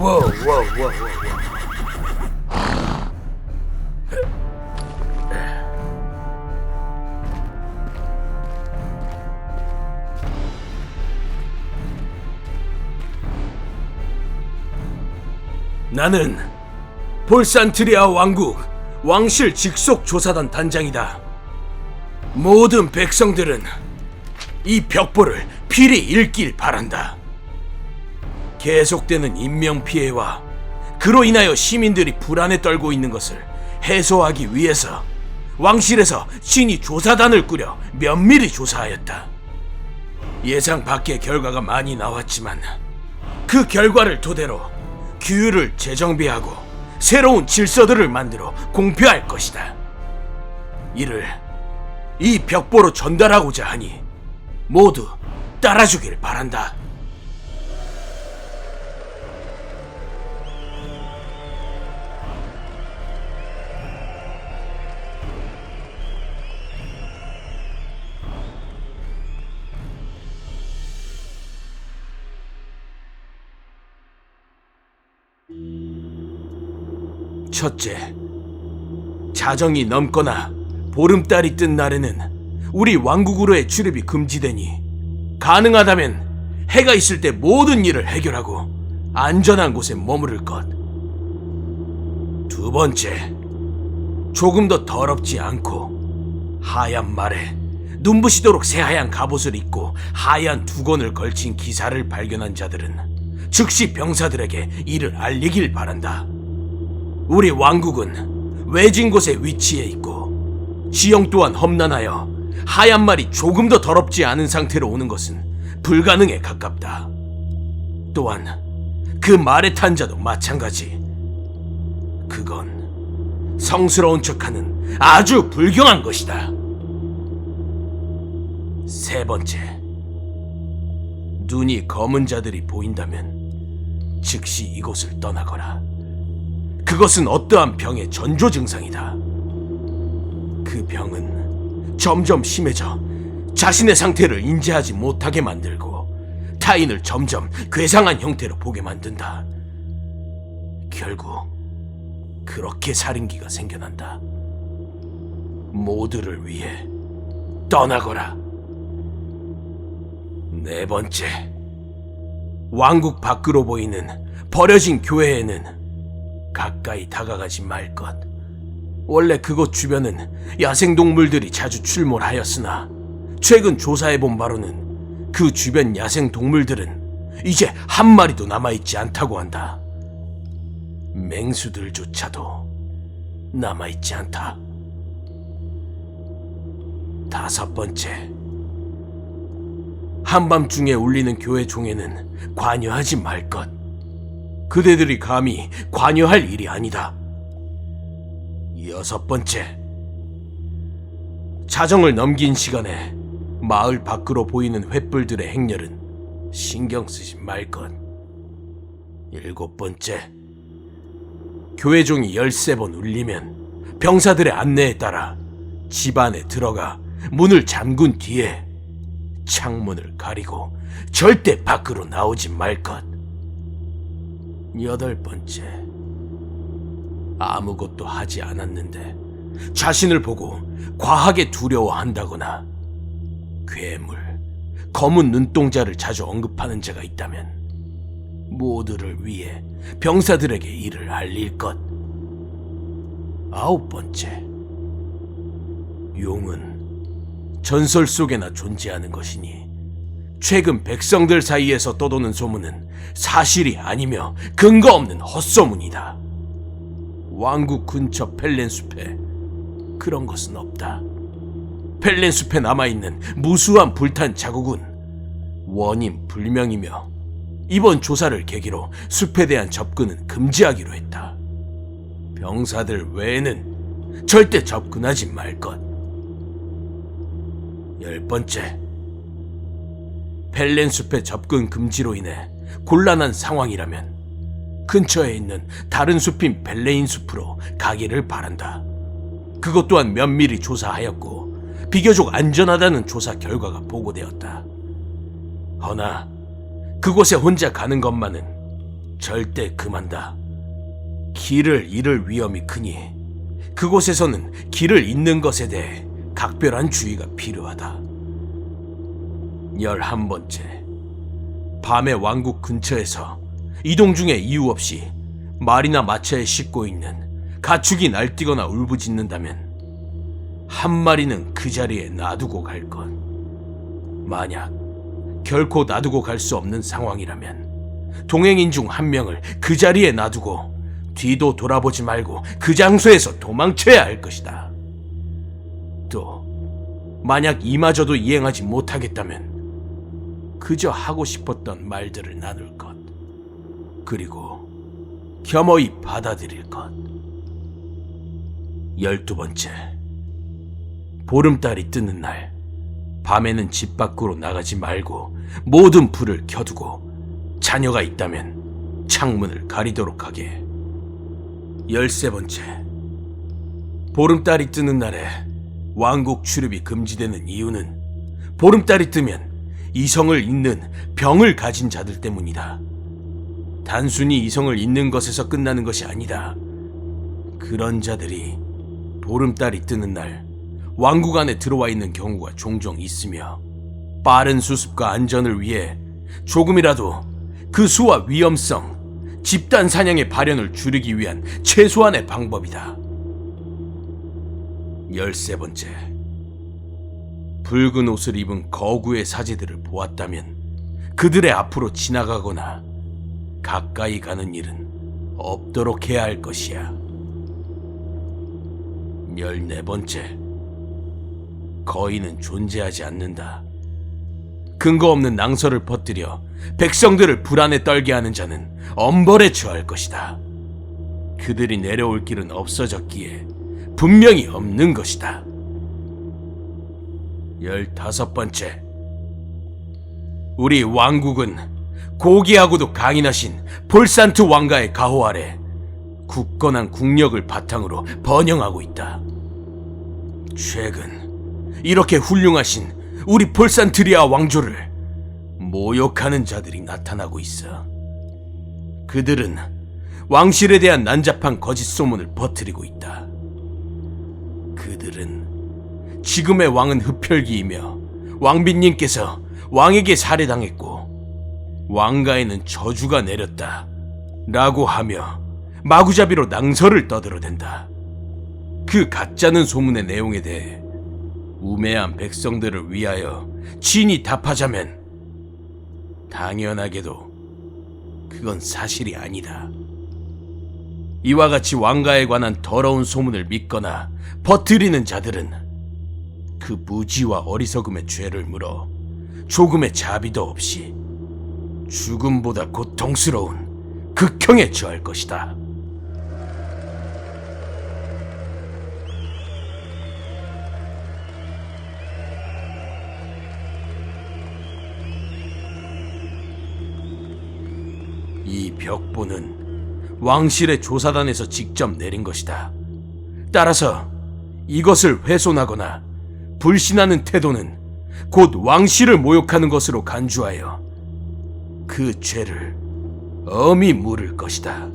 워워워워. 나는 볼산트리아 왕국 왕실 직속 조사단 단장이다. 모든 백성들은 이 벽보를 필히 읽길 바란다. 계속되는 인명피해와 그로 인하여 시민들이 불안에 떨고 있는 것을 해소하기 위해서 왕실에서 신이 조사단을 꾸려 면밀히 조사하였다. 예상 밖의 결과가 많이 나왔지만 그 결과를 토대로 규율을 재정비하고 새로운 질서들을 만들어 공표할 것이다. 이를 이 벽보로 전달하고자 하니 모두 따라주길 바란다. 첫째, 자정이 넘거나 보름달이 뜬 날에는 우리 왕국으로의 출입이 금지되니 가능하다면 해가 있을 때 모든 일을 해결하고 안전한 곳에 머무를 것. 두 번째, 조금 더 더럽지 않고 하얀 말에 눈부시도록 새하얀 갑옷을 입고 하얀 두건을 걸친 기사를 발견한 자들은 즉시 병사들에게 이를 알리길 바란다. 우리 왕국은 외진 곳에 위치해 있고 지형 또한 험난하여 하얀 말이 조금 더 더럽지 않은 상태로 오는 것은 불가능에 가깝다. 또한 그 말에 탄 자도 마찬가지. 그건 성스러운 척하는 아주 불경한 것이다. 세 번째, 눈이 검은 자들이 보인다면 즉시 이곳을 떠나거라. 그것은 어떠한 병의 전조 증상이다. 그 병은 점점 심해져 자신의 상태를 인지하지 못하게 만들고 타인을 점점 괴상한 형태로 보게 만든다. 결국 그렇게 살인기가 생겨난다. 모두를 위해 떠나거라. 네 번째, 왕국 밖으로 보이는 버려진 교회에는 가까이 다가가지 말 것. 원래 그곳 주변은 야생동물들이 자주 출몰하였으나 최근 조사해본 바로는 그 주변 야생동물들은 이제 한 마리도 남아있지 않다고 한다. 맹수들조차도 남아있지 않다. 다섯 번째, 한밤중에 울리는 교회 종에는 관여하지 말 것. 그대들이 감히 관여할 일이 아니다. 여섯 번째, 자정을 넘긴 시간에 마을 밖으로 보이는 횃불들의 행렬은 신경 쓰지 말 것. 일곱 번째, 교회종이 13번 울리면 병사들의 안내에 따라 집 안에 들어가 문을 잠근 뒤에 창문을 가리고 절대 밖으로 나오지 말 것. 여덟 번째, 아무것도 하지 않았는데 자신을 보고 과하게 두려워한다거나 괴물, 검은 눈동자를 자주 언급하는 자가 있다면 모두를 위해 병사들에게 이를 알릴 것. 아홉 번째, 용은 전설 속에나 존재하는 것이니 최근 백성들 사이에서 떠도는 소문은 사실이 아니며 근거 없는 헛소문이다. 왕국 근처 펠렌숲에 그런 것은 없다. 펠렌숲에 남아있는 무수한 불탄 자국은 원인 불명이며 이번 조사를 계기로 숲에 대한 접근은 금지하기로 했다. 병사들 외에는 절대 접근하지 말 것. 열 번째, 펠렌숲의 접근 금지로 인해 곤란한 상황이라면 근처에 있는 다른 숲인 벨레인 숲으로 가기를 바란다. 그것 또한 면밀히 조사하였고 비교적 안전하다는 조사 결과가 보고되었다. 허나 그곳에 혼자 가는 것만은 절대 금한다. 길을 잃을 위험이 크니 그곳에서는 길을 잇는 것에 대해 각별한 주의가 필요하다. 11번째, 밤에 왕국 근처에서 이동 중에 이유 없이 말이나 마차에 싣고 있는 가축이 날뛰거나 울부짖는다면 한 마리는 그 자리에 놔두고 갈 것. 만약 결코 놔두고 갈 수 없는 상황이라면 동행인 중 한 명을 그 자리에 놔두고 뒤도 돌아보지 말고 그 장소에서 도망쳐야 할 것이다. 또 만약 이마저도 이행하지 못하겠다면 그저 하고 싶었던 말들을 나눌 것, 그리고 겸허히 받아들일 것. 12번째, 보름달이 뜨는 날, 밤에는 집 밖으로 나가지 말고 모든 불을 켜두고 자녀가 있다면 창문을 가리도록 하게. 13번째, 보름달이 뜨는 날에 왕국 출입이 금지되는 이유는 보름달이 뜨면 이성을 잇는 병을 가진 자들 때문이다. 단순히 이성을 잇는 것에서 끝나는 것이 아니다. 그런 자들이 보름달이 뜨는 날 왕국 안에 들어와 있는 경우가 종종 있으며 빠른 수습과 안전을 위해 조금이라도 그 수와 위험성, 집단 사냥의 발현을 줄이기 위한 최소한의 방법이다. 13번째, 붉은 옷을 입은 거구의 사제들을 보았다면 그들의 앞으로 지나가거나 가까이 가는 일은 없도록 해야 할 것이야. 14번째, 거인은 존재하지 않는다. 근거 없는 낭설을 퍼뜨려 백성들을 불안에 떨게 하는 자는 엄벌에 처할 것이다. 그들이 내려올 길은 없어졌기에 분명히 없는 것이다. 15번째, 우리 왕국은 고귀하고도 강인하신 폴산트 왕가의 가호 아래 굳건한 국력을 바탕으로 번영하고 있다. 최근 이렇게 훌륭하신 우리 폴산트리아 왕조를 모욕하는 자들이 나타나고 있어. 그들은 왕실에 대한 난잡한 거짓 소문을 퍼뜨리고 있다. 그들은 지금의 왕은 흡혈귀이며 왕비님께서 왕에게 살해당했고 왕가에는 저주가 내렸다 라고 하며 마구잡이로 낭설을 떠들어댄다. 그 가짜는 소문의 내용에 대해 우매한 백성들을 위하여 친히 답하자면 당연하게도 그건 사실이 아니다. 이와 같이 왕가에 관한 더러운 소문을 믿거나 퍼뜨리는 자들은 그 무지와 어리석음의 죄를 물어 조금의 자비도 없이 죽음보다 고통스러운 극형에 처할 것이다. 이 벽보는 왕실의 조사단에서 직접 내린 것이다. 따라서 이것을 훼손하거나 불신하는 태도는 곧 왕실을 모욕하는 것으로 간주하여 그 죄를 엄히 물을 것이다.